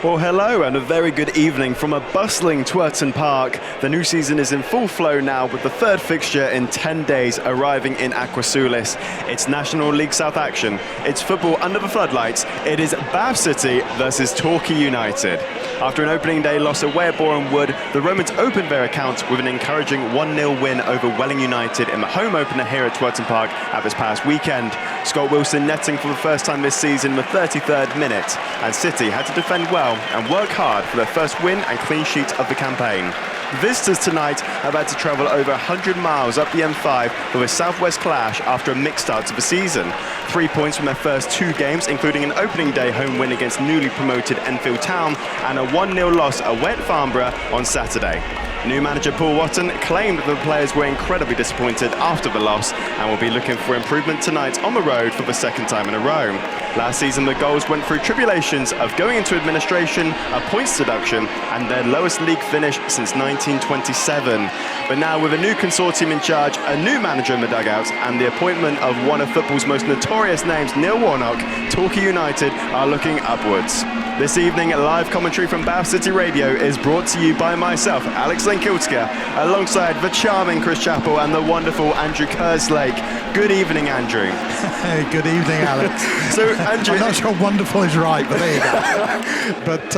Well, hello and a very good evening from a bustling Twerton Park. The new season is in full flow now with the third fixture in 10 days arriving in 𝗛𝗚𝗚𝗛𝗚𝗚𝗚. It's National League South action. It's football under the floodlights. It is Bath City versus Torquay United. After an opening day loss away at Boreham Wood, the Romans opened their account with an encouraging 1-0 win over Welling United in the home opener here at Twerton Park at this past weekend. Scott Wilson netting for the first time this season in the 33rd minute, and City had to defend well and work hard for their first win and clean sheet of the campaign. Visitors tonight have had to travel over 100 miles up the M5 for a southwest clash after a mixed start to the season. 3 points from their first 2 games, including an opening day home win against newly promoted Enfield Town and a 1-0 loss away at Farnborough on Saturday. New manager Paul Watton claimed that the players were incredibly disappointed after the loss and will be looking for improvement tonight on the road for the second time in a row. Last season, the Goals went through tribulations of going into administration, a points deduction, and their lowest league finish since 1927. But now, with a new consortium in charge, a new manager in the dugout, and the appointment of one of football's most notorious names, Neil Warnock, Torquay United are looking upwards. This evening, live commentary from Bath City Radio is brought to you by myself, Alex Lane-Kieltyka, alongside the charming Chris Chappell and the wonderful Andrew Kerslake. Good evening, Andrew. Hey, good evening, Alex. So, Andrew, I'm not sure wonderful is right, but there you go. But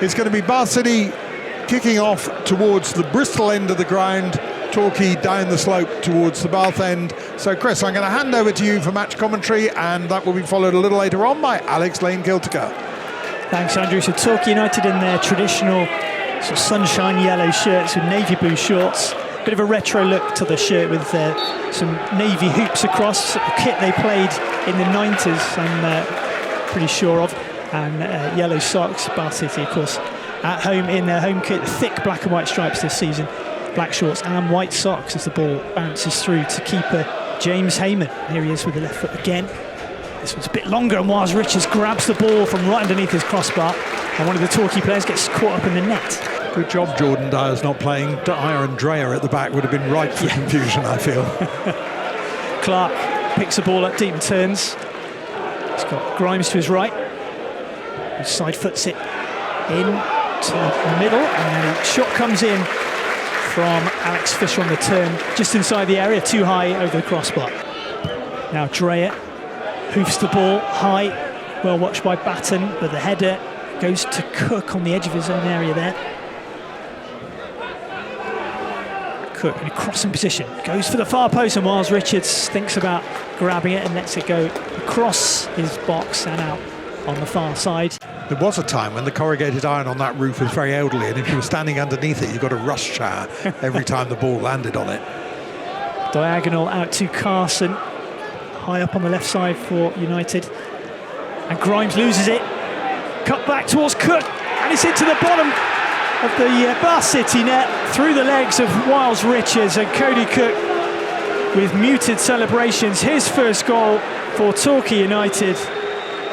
it's going to be Bath City kicking off towards the Bristol end of the ground, Torquay down the slope towards the Bath end. So, Chris, I'm going to hand over to you for match commentary, and that will be followed a little later on by Alex Lane-Kieltyka. Thanks, Andrew. So Torquay United in their traditional sort of sunshine yellow shirts with navy blue shorts. Bit of a retro look to the shirt with some navy hoops across. A kit they played in the 90s, I'm pretty sure of. And yellow socks. Bath City, of course, at home in their home kit. Thick black and white stripes this season. Black shorts and white socks as the ball bounces through to keeper James Heyman. Here he is with the left foot again. This one's a bit longer, and Miles Richards grabs the ball from right underneath his crossbar, and one of the Torquay players gets caught up in the net. Good job Jordan Dyer's not playing. Dyer and Dreyer at the back would have been ripe for confusion, I feel. Clark picks the ball up deep and turns. He's got Grimes to his right, who side foots it in to the middle, and then a shot comes in from Alex Fisher on the turn, just inside the area, too high over the crossbar. Now Dreyer hoofs the ball high, well watched by Batten, but the header goes to Cook on the edge of his own area there. Cook in a crossing position, goes for the far post, and Miles Richards thinks about grabbing it and lets it go across his box and out on the far side. There was a time when the corrugated iron on that roof was very elderly, and if you were standing underneath it, you got a rust shower every time the ball landed on it. Diagonal out to Carson, high up on the left side for United, and Grimes loses it. Cut back towards Cook, and it's into the bottom of the Bath City net through the legs of Miles Richards, and Cody Cook with muted celebrations. His first goal for Torquay United,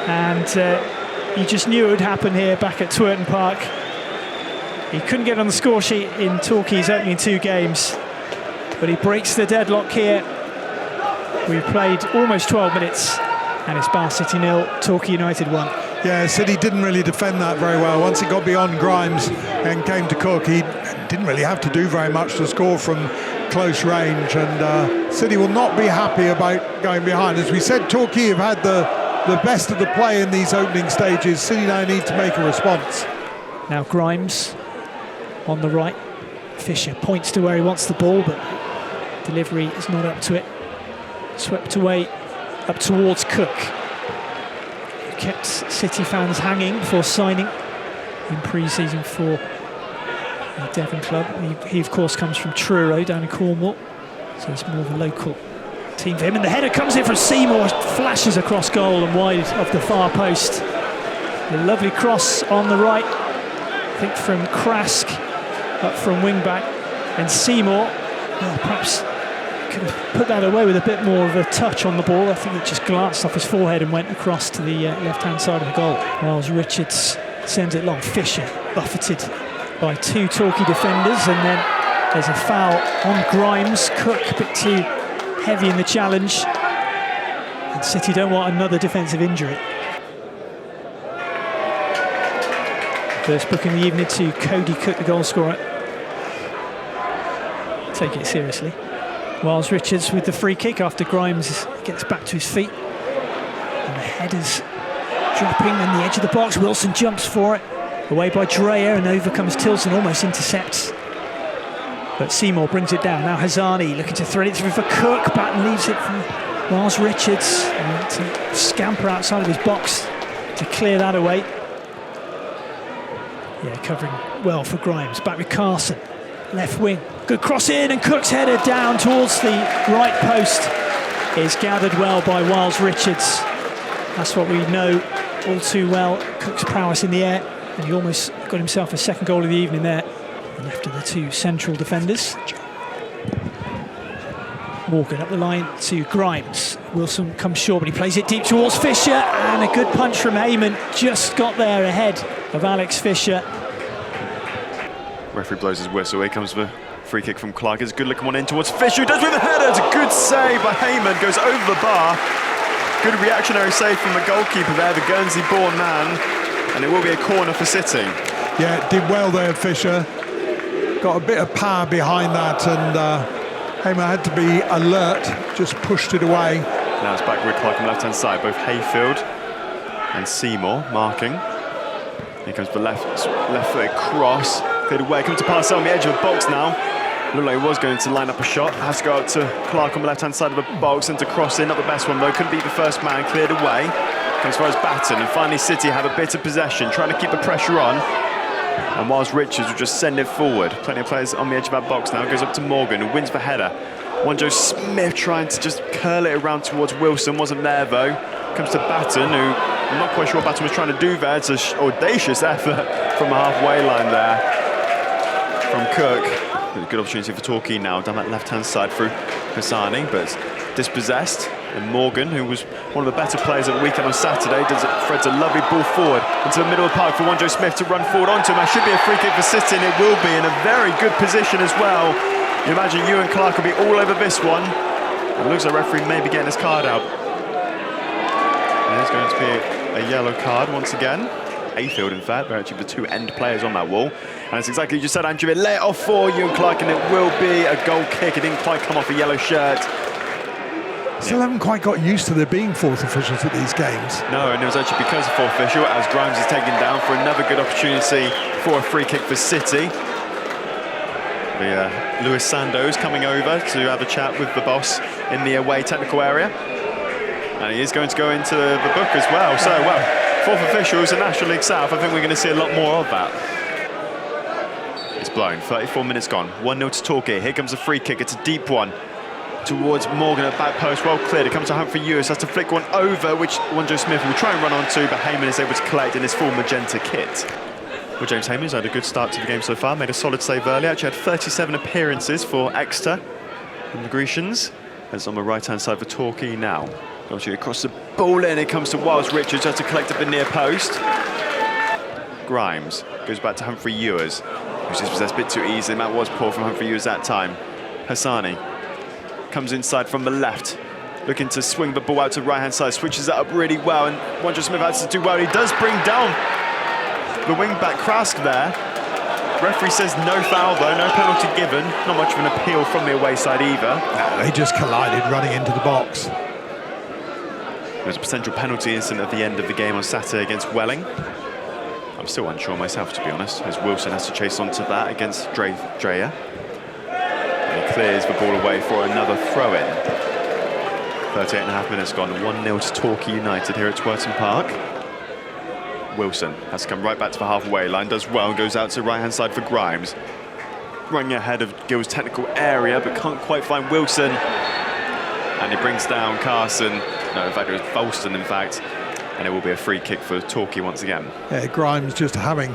and you just knew it would happen here back at Twerton Park. He couldn't get on the score sheet in Torquay's opening 2 games, but he breaks the deadlock here. We've played almost 12 minutes, and it's Bath City 0, Torquay United 1. Yeah, City didn't really defend that very well. Once it got beyond Grimes and came to Cook, he didn't really have to do very much to score from close range, and City will not be happy about going behind. As we said, Torquay have had the best of the play in these opening stages. City now need to make a response. Now Grimes on the right. Fisher points to where he wants the ball, but delivery is not up to it. Swept away up towards Cook, who kept City fans hanging before signing in pre-season for the Devon club. He of course comes from Truro down in Cornwall, so it's more of a local team for him. And the header comes in from Seymour, flashes across goal and wide of the far post. A lovely cross on the right, I think from Krask, up from wing back, and Seymour, well, perhaps could have put that away with a bit more of a touch on the ball. I think it just glanced off his forehead and went across to the left-hand side of the goal. Miles Richards sends it long. Fisher buffeted by 2 Torquay defenders, and then there's a foul on Grimes. Cook a bit too heavy in the challenge, and City don't want another defensive injury. First book in the evening to Cody Cook, the goal scorer. Take it seriously. Wiles Richards with the free kick after Grimes gets back to his feet. And the header's dropping on the edge of the box. Wilson jumps for it. Away by 𝗛𝗚𝗚, and over comes Tilson, almost intercepts. But Seymour brings it down. Now 𝗛𝗚𝗚𝗛𝗚𝗚 looking to thread it through for Cook. Batten leaves it for Wiles Richards. And to scamper outside of his box to clear that away. Yeah, covering well for Grimes. Back with Carson. Left wing. Good cross in, and Cook's header down towards the right post is gathered well by Wiles Richards. That's what we know all too well. Cook's prowess in the air. And he almost got himself a second goal of the evening there. Left of the two central defenders. Morgan up the line to Grimes. Wilson comes short, but he plays it deep towards Fisher. And a good punch from Heyman. Just got there ahead of Alex Fisher. Referee blows his whistle. Here comes the free kick from Clark. It's a good looking one in towards Fisher, who does with the header. It's a good save by Heyman. Goes over the bar. Good reactionary save from the goalkeeper there, the Guernsey-born man. And it will be a corner for City. Yeah, did well there, Fisher. Got a bit of power behind that, and Heyman had to be alert, just pushed it away. Now it's back with Clark on the left-hand side, both Hayfield and Seymour marking. Here comes the left-footed cross. Cleared away, comes to pass on the edge of the box now. Looked like he was going to line up a shot. Has to go out to Clark on the left-hand side of the box and to cross in. Not the best one though, couldn't beat the first man, cleared away. Comes as far as Batten, and finally City have a bit of possession, trying to keep the pressure on. And Wiles Richards will just send it forward. Plenty of players on the edge of that box now. Goes up to Morgan, who wins the header. Joe Smith trying to just curl it around towards Wilson, wasn't there though. Comes to Batten, who I'm not quite sure what Batten was trying to do there. It's an audacious effort from the halfway line there from Cook. Good opportunity for Torquay now, down that left-hand side through 𝗛𝗚𝗚𝗛𝗚𝗚𝗚, but it's dispossessed. And Morgan, who was one of the better players at the weekend on Saturday, threads a lovely ball forward into the middle of the park for Joe Smith to run forward onto him. That should be a free kick for City, and it will be in a very good position as well. You imagine Ewan Clark will be all over this one. And it looks like the referee may be getting his card out. There's going to be a yellow card once again. Hayfield, in fact, they're actually the two end players on that wall. And it's exactly what you just said, Andrew. Lay it off for Ewan Clark, and it will be a goal kick. It didn't quite come off a yellow shirt. Still haven't quite got used to there being fourth officials at these games. No, and it was actually because of fourth official, as Grimes is taken down for another good opportunity for a free kick for City. Lewis Sandoz coming over to have a chat with the boss in the away technical area. And he is going to go into the book as well. So, well, fourth officials in National League South, I think we're going to see a lot more of that. It's blown, 34 minutes gone, 1-0 to Torquay. Here comes a free kick, it's a deep one towards Morgan at back post, well cleared. It comes to 𝗛𝗏𝗏𝗏𝗏, has to flick one over, which Joe Smith will try and run onto, but Heyman is able to collect in his full magenta kit. Well, James Heyman's had a good start to the game so far, made a solid save earlier, actually had 37 appearances for Exeter and the Grecians. That's on the right-hand side for Torquay now. Actually across the ball in, it comes to Wiles Richards, has to collect at the near post. Grimes goes back to 𝗛𝗏𝗏𝗏𝗏𝗏, who's dispossessed a bit too easily. That was poor from 𝗛𝗏𝗏𝗏𝗏𝗏 that time. 𝗛𝗏𝗏𝗏𝗏𝗏𝗏 comes inside from the left, looking to swing the ball out to the right-hand side, switches that up really well, and Joe Smith has to do well. He does bring down the wing-back Krask there. Referee says no foul though, no penalty given. Not much of an appeal from the away side either. No, they just collided running into the box. There was a potential penalty incident at the end of the game on Saturday against Welling. I'm still unsure myself, to be honest, as Wilson has to chase onto that against 𝗛𝗚𝗏𝗏𝗏𝗏. And he clears the ball away for another throw-in. 38.5 minutes gone, 1-0 to Torquay United here at Twerton Park. Wilson has to come right back to the halfway line, does well, and goes out to the right-hand side for Grimes. Running ahead of Gill's technical area, but can't quite find Wilson. And he brings down Carson. No, in fact, it was Folston, in fact. And it will be a free kick for Torquay once again. Yeah, Grimes just having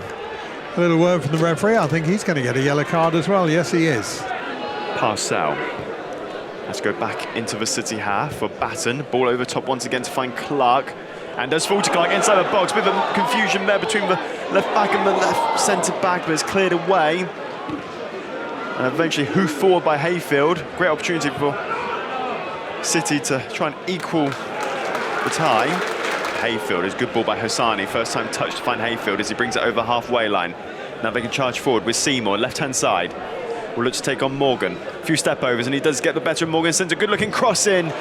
a little word from the referee. I think he's going to get a yellow card as well. Yes, he is. Parcell has to go back into the City half for Batten. Ball over top once again to find Clark. And does fall to Clark inside the box. Bit of a confusion there between the left back and the left centre back, but it's cleared away. And eventually hoofed forward by Hayfield. Great opportunity for City to try and equal the tie. Hayfield. It's a good ball by 𝗚𝗚𝗛𝗚𝗛𝗧𝗦. First time touch to find Hayfield as he brings it over halfway line. Now they can charge forward with Seymour, left-hand side. Will look to take on Morgan. A few step overs and he does get the better of Morgan. Sends a good looking cross in.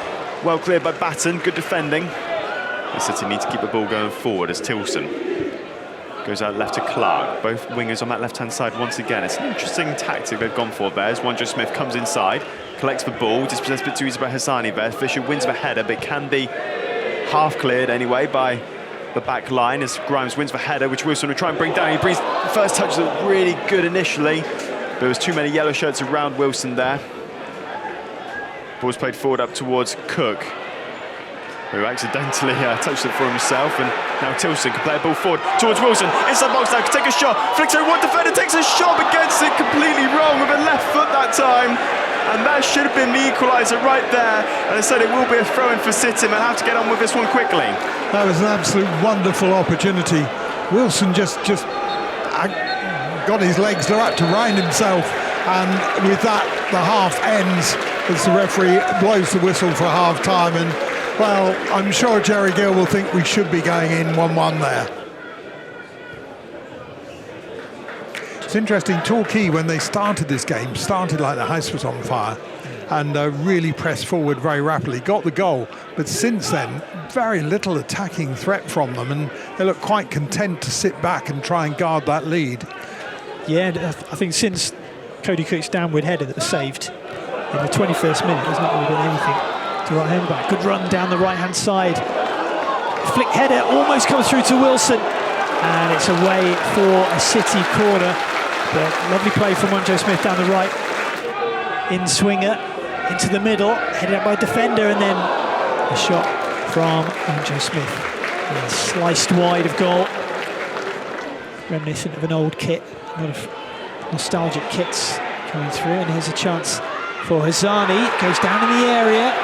Well cleared by Batten, good defending. The City need to keep the ball going forward as 𝗚𝗚𝗚𝗏𝗏 goes out left to Clark. Both wingers on that left-hand side once again. It's an interesting tactic they've gone for there as Wanjo Smith comes inside, collects the ball, dispossessed a bit too easy by 𝗚𝗚𝗏𝗏𝗏𝗏 there. Fisher wins the header, but it can be half cleared anyway by the back line as Grimes wins the header, which Wilson will try and bring down. He brings the first touch that really good initially, but there was too many yellow shirts around Wilson there. Ball's played forward up towards Cook, who accidentally touched it for himself, and now 𝗚𝗚𝗏𝗏𝗏𝗏 can play a ball forward towards Wilson. Inside box now, can take a shot, flicks over one defender, takes a shot, but gets it completely wrong with a left foot that time. And that should have been the equaliser right there. And I said it will be a throw-in for City, and they'll have to get on with this one quickly. That was an absolute wonderful opportunity. Wilson just got his legs up to round himself, and with that, the half ends as the referee blows the whistle for half-time. And well, I'm sure Jerry Gill will think we should be going in 1-1 there. It's interesting, Torquay, when they started this game, started like the house was on fire and really pressed forward very rapidly, got the goal, but since then, very little attacking threat from them, and they look quite content to sit back and try and guard that lead. Yeah, I think since Cody Cook's downward header that was saved in the 21st minute, there's not really been anything to write home about. Good run down the right-hand side. Flick header almost comes through to Wilson, and it's away for a City corner. But lovely play from Wanjo Smith down the right. In swinger, into the middle, headed up by a defender, and then a shot from Wanjo Smith. Yeah, sliced wide of goal. Reminiscent of an old kit, a lot of nostalgic kits coming through, and here's a chance for 𝗚𝗚𝗏𝗏𝗏𝗏𝗏. Goes down in the area.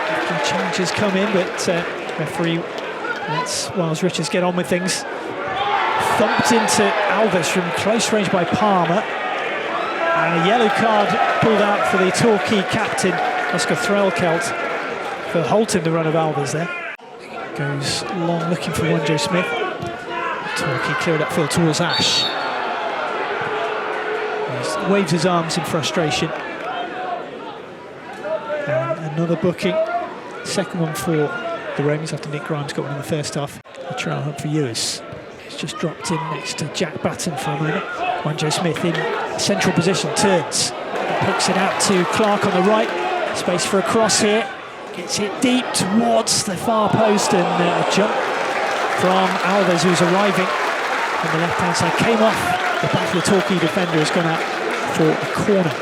A few changes come in, but referee lets Wiles Richards get on with things. Thumped into Alves from close range by Palmer, and a yellow card pulled out for the Torquay captain Oscar 𝗏𝗏𝗏𝗏𝗏𝗏𝗏𝗏𝗏𝗏 for halting the run of Alves there. Goes long looking for Wanjo Smith. Torquay cleared upfield towards Ash. He waves his arms in frustration. And another booking, second one for the Romans after Nick Grimes got one in the first half. A trial hunt for Ewers. Just dropped in next to Jack Batten for a moment. Wanjo Smith in central position, turns, hooks it out to Clark on the right. Space for a cross here. Gets it deep towards the far post, and a jump from Alves, who's arriving on the left-hand side. Came off the back of the Torquay defender, has gone out for a corner.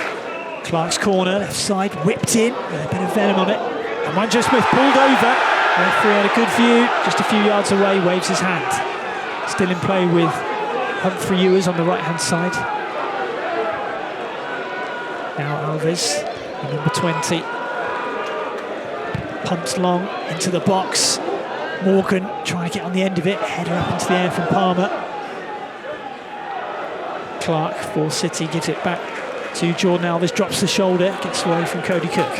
Clark's corner, left side, whipped in, with a bit of venom on it. And Wanjo Smith pulled over. The referee had a good view, just a few yards away, waves his hand. Still in play with Humphrey Ewers on the right-hand side. Now Alves, number 20. Pumps long into the box. Morgan trying to get on the end of it. Header up into the air from Palmer. Clark for City gives it back to Jordan Alves. Drops the shoulder, gets away from Cody Cook.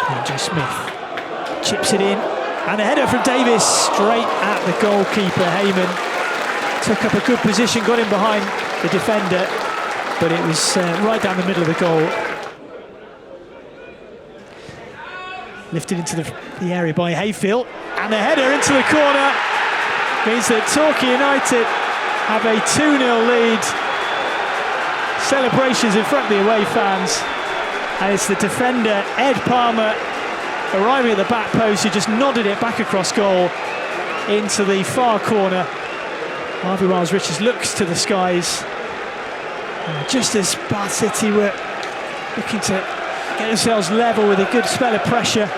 Wanjo Smith chips it in. And a header from Davis, straight at the goalkeeper, Heyman. Took up a good position, got in behind the defender, but it was right down the middle of the goal. Lifted into the area by Hayfield, and a header into the corner means that Torquay United have a 2-0 lead. Celebrations in front of the away fans, and it's the defender, Ed Palmer, arriving at the back post, who just nodded it back across goal into the far corner. Harvey Wiles Richards looks to the skies. Just as Bath City were looking to get themselves level with a good spell of pressure,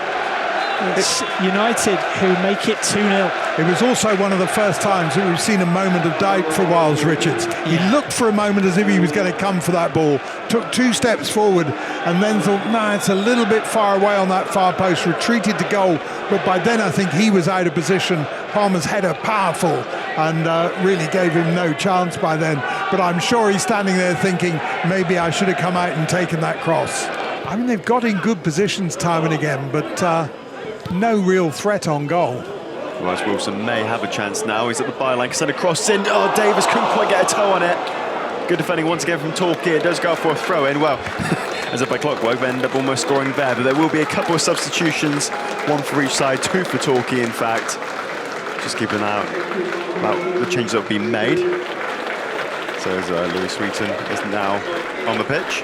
it's United who make it 2-0. It was also one of the first times that we've seen a moment of doubt for Wiles Richards. He looked for a moment as if he was going to come for that ball, took 2 steps forward and then thought, no, it's a little bit far away on that far post, retreated to goal, but by then I think he was out of position. Palmer's header powerful and really gave him no chance by then, but I'm sure he's standing there thinking, maybe I should have come out and taken that cross. I mean, they've got in good positions time and again, but no real threat on goal. Whereas Wilson may have a chance now. He's at the byline, send a cross in. Oh, Davis couldn't quite get a toe on it. Good defending once again from Torquay. It does go for a throw-in. Well, as if by clockwork, they end up almost scoring there. But there will be a couple of substitutions, one for each side, two for Torquay, in fact. Just keeping an eye out about the changes that have been made. So as Louis Sweeton is now on the pitch.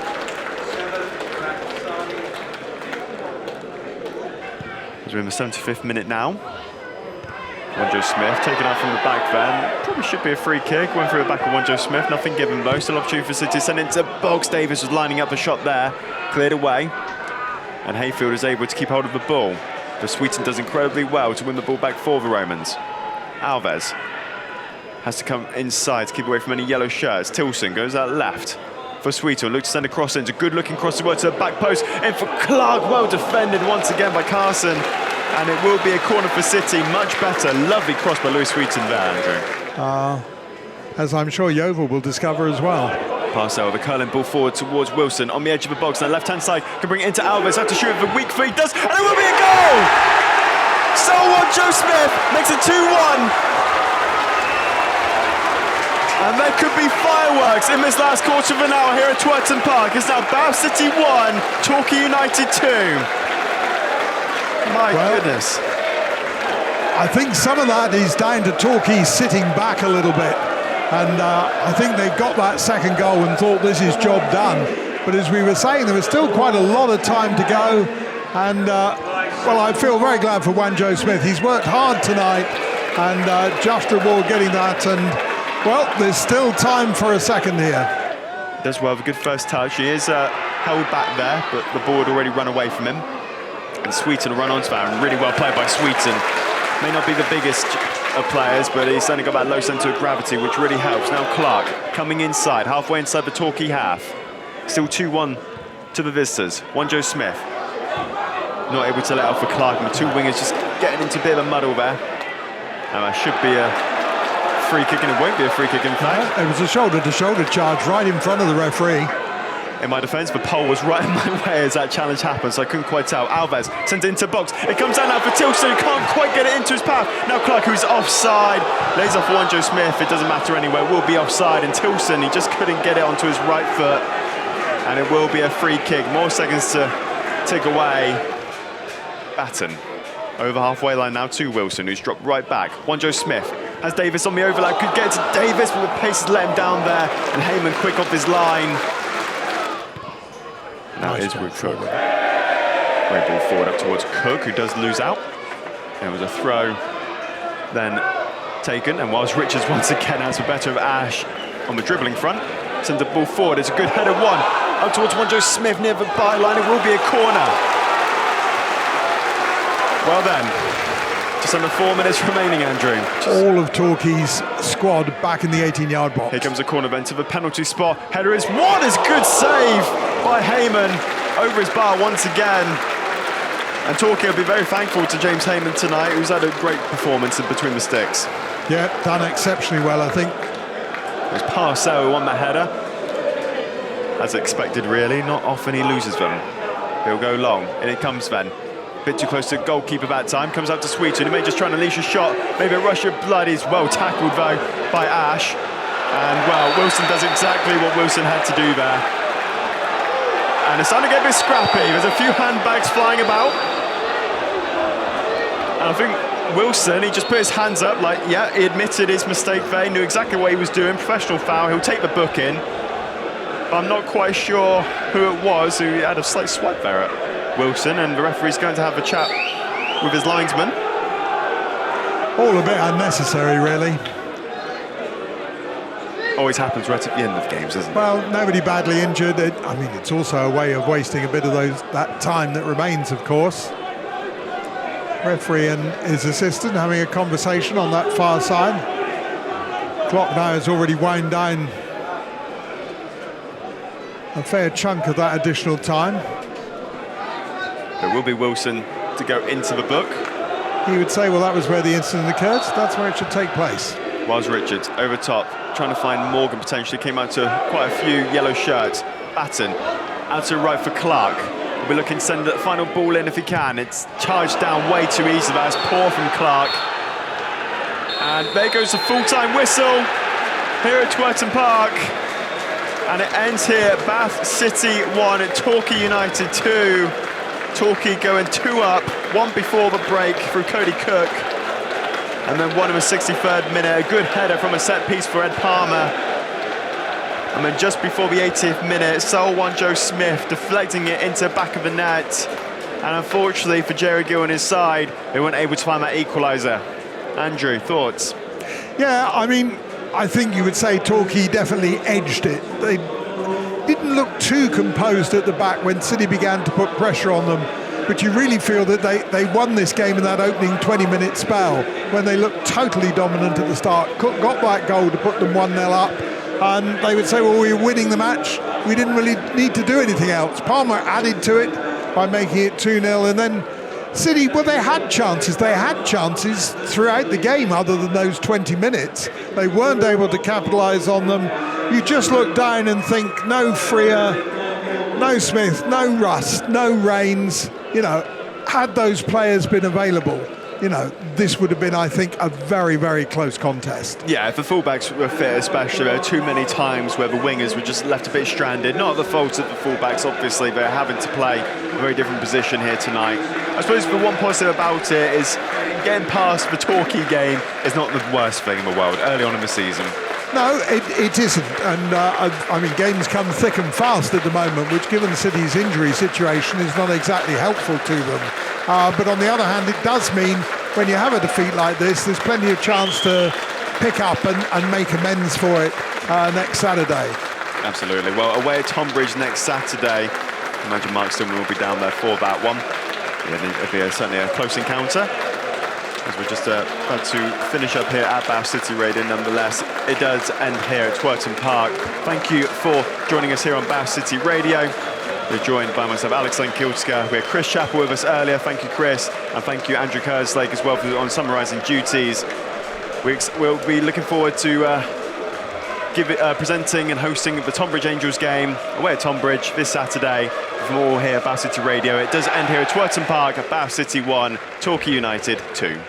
As we're in the 75th minute now. Joe Smith taken out from the back then. Probably should be a free kick. Went through the back of Joe Smith. Nothing given though. Still opportunity for City to send it into box. Davis was lining up a shot there. Cleared away. And Hayfield is able to keep hold of the ball. But Sweeton does incredibly well to win the ball back for the Romans. Alves has to come inside to keep away from any yellow shirts. Tilson goes out left for Sweeton. Looks to send a cross in. It's a good looking cross to the back post. In for Clark. Well defended once again by Carson. And it will be a corner for City. Much better. Lovely cross by Louis Sweeton there, Andrew. As I'm sure Yeovil will discover as well. Pass over, curling ball forward towards Wilson on the edge of the box. On the left-hand side, can bring it into Alves. Have to shoot it for weak feet. Does, and it will be a goal! So what? Joe Smith makes it 2-1. And there could be fireworks in this last quarter of an hour here at Twerton Park. It's now Bath City 1, Torquay United 2. My goodness. I think some of that is down to Torquay sitting back a little bit. And I think they got that second goal and thought this is job done. But as we were saying, there was still quite a lot of time to go. And, well, I feel very glad for Joe Smith. He's worked hard tonight and just reward getting that. And, well, there's still time for a second here. Does well, have a good first touch. He is held back there, but the ball had already run away from him. And Sweeton will run onto that, and really well played by Sweeton. May not be the biggest of players, but he's certainly got that low centre of gravity, which really helps. Now Clark coming inside, halfway inside the Torquay half. Still 2-1 to the visitors. Joe Smith not able to let out for Clark, and the two wingers just getting into a bit of a muddle there. And that should be a free kick, and it won't be a free kick in fact. It was a shoulder-to-shoulder charge right in front of the referee. In my defence, the pole was right in my way as that challenge happened, so I couldn't quite tell. Alves sends it into box. It comes down now for Tilson, who can't quite get it into his path. Now Clark, who's offside, lays off Joe Smith. It doesn't matter anyway, it will be offside. And Tilson, he just couldn't get it onto his right foot. And it will be a free kick. More seconds to tick away. Batten over halfway line now to Wilson, who's dropped right back. Joe Smith has Davis on the overlap, could get to Davis, but the pace has let him down there. And Heyman quick off his line. Now it is Cook. Great ball forward up towards Cook, who does lose out. There was a throw then taken, and whilst Richards once again has the better of Ash on the dribbling front, sends the ball forward. It's a good header one up towards Joe Smith near the byline. It will be a corner. Well then, just under 4 minutes remaining, Andrew. All of Torquay's squad back in the 18-yard box. Here comes a corner then to the penalty spot. Header is what is good save by Heyman over his bar once again. And Torquay will be very thankful to James Heyman tonight, who's had a great performance in between the sticks. Yeah, done exceptionally well, I think. It was Parcell who won that header. As expected, really. Not often he loses them. He'll go long, and it comes then. Bit too close to the goalkeeper that time. Comes up to Sweeton, who may just try and unleash a shot. Maybe a rush of blood. Is well tackled though by Ash. And well, Wilson does exactly what Wilson had to do there. And it's starting to get a bit scrappy. There's a few handbags flying about. And I think Wilson, he just put his hands up like, yeah, he admitted his mistake there. He knew exactly what he was doing. Professional foul. He'll take the book in. But I'm not quite sure who it was who had a slight swipe there at Wilson, and the referee's going to have a chat with his linesman. All a bit unnecessary, really. Always happens right at the end of games, doesn't it? Well, nobody badly injured. I mean, it's also a way of wasting a bit of that time that remains, of course. Referee and his assistant having a conversation on that far side. Clock now has already wound down a fair chunk of that additional time. There will be Wilson to go into the book. He would say, well, that was where the incident occurred. That's where it should take place. Whilst Richards over top, trying to find Morgan potentially, came out to quite a few yellow shirts. Batten out to right for Clark. We'll be looking to send the final ball in if he can. It's charged down way too easy. That's poor from Clark. And there goes the full-time whistle here at Twerton Park. And it ends here. Bath City 1, Torquay United 2. Torquay going 2 up, 1 before the break through Cody Cook. And then 1 in the 63rd minute, a good header from a set piece for Ed Palmer. And then just before the 80th minute, Selwyn Joe Smith deflecting it into the back of the net. And unfortunately for Jerry Gill and his side, they weren't able to find that equaliser. Andrew, thoughts? Yeah, I mean, I think you would say Torquay definitely edged it. They didn't look too composed at the back when City began to put pressure on them. But you really feel that they won this game in that opening 20-minute spell when they looked totally dominant at the start. Cook got that goal to put them 1-0 up. And they would say, well, we were winning the match. We didn't really need to do anything else. Palmer added to it by making it 2-0. And then City, well, they had chances. They had chances throughout the game other than those 20 minutes. They weren't able to capitalise on them. You just look down and think, no Freer, no Smith, no Rust, no Rains. You know, had those players been available, you know, this would have been, I think, a very, very close contest. Yeah, if the fullbacks were fit especially, there were too many times where the wingers were just left a bit stranded. Not the fault of the fullbacks, obviously. They're having to play a very different position here tonight. I suppose the one positive about it is getting past the Torquay game is not the worst thing in the world early on in the season. No, it isn't. And, I mean, games come thick and fast at the moment, which, given City's injury situation, is not exactly helpful to them. But on the other hand, it does mean when you have a defeat like this, there's plenty of chance to pick up and make amends for it next Saturday. Absolutely. Well, away at Tonbridge next Saturday. I imagine Mark Stillman will be down there for that one. It'll be certainly a close encounter. As we're just about to finish up here at Bath City Radio. Nonetheless, it does end here at Twerton Park. Thank you for joining us here on Bath City Radio. We're joined by myself, Alex Lane-Kieltyka. We had Chris Chappell with us earlier. Thank you, Chris. And thank you, Andrew Kerslake, as well, on summarising duties. We'll be looking forward to presenting and hosting the Tonbridge Angels game away at Tonbridge this Saturday. From all here at Bath City Radio, it does end here at Twerton Park at Bath City 1, Torquay United 2.